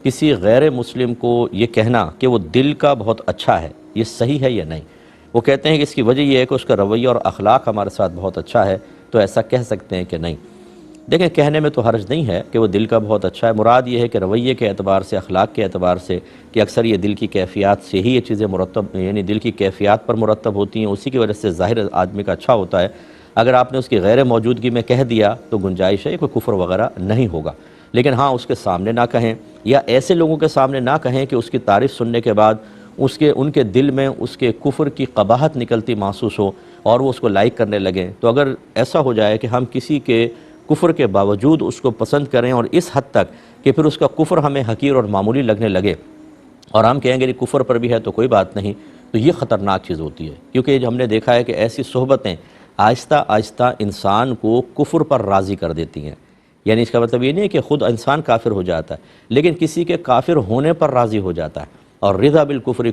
کسی غیر مسلم کو یہ کہنا کہ وہ دل کا بہت اچھا ہے، یہ صحیح ہے یا نہیں؟ وہ کہتے ہیں کہ اس کی وجہ یہ ہے کہ اس کا رویہ اور اخلاق ہمارے ساتھ بہت اچھا ہے، تو ایسا کہہ سکتے ہیں کہ نہیں؟ دیکھیں، کہنے میں تو حرج نہیں ہے کہ وہ دل کا بہت اچھا ہے، مراد یہ ہے کہ رویے کے اعتبار سے، اخلاق کے اعتبار سے، کہ اکثر یہ دل کی کیفیات سے ہی یہ چیزیں مرتب، یعنی دل کی کیفیات پر مرتب ہوتی ہیں، اسی کی وجہ سے ظاہر آدمی کا اچھا ہوتا ہے۔ اگر آپ نے اس کی غیر موجودگی میں کہہ دیا تو گنجائش ہے، کوئی کفر وغیرہ نہیں ہوگا، لیکن ہاں اس کے سامنے نہ کہیں، یا ایسے لوگوں کے سامنے نہ کہیں کہ اس کی تعریف سننے کے بعد ان کے دل میں اس کے کفر کی قباحت نکلتی محسوس ہو اور وہ اس کو لائک کرنے لگیں۔ تو اگر ایسا ہو جائے کہ ہم کسی کے کفر کے باوجود اس کو پسند کریں اور اس حد تک کہ پھر اس کا کفر ہمیں حقیر اور معمولی لگنے لگے اور ہم کہیں گے کہ کفر پر بھی ہے تو کوئی بات نہیں، تو یہ خطرناک چیز ہوتی ہے، کیونکہ ہم نے دیکھا ہے کہ ایسی صحبتیں آہستہ آہستہ انسان کو کفر پر راضی کر دیتی ہیں۔ یعنی اس کا مطلب یہ نہیں ہے کہ خود انسان کافر ہو جاتا ہے، لیکن کسی کے کافر ہونے پر راضی ہو جاتا ہے، اور رضا بالکفر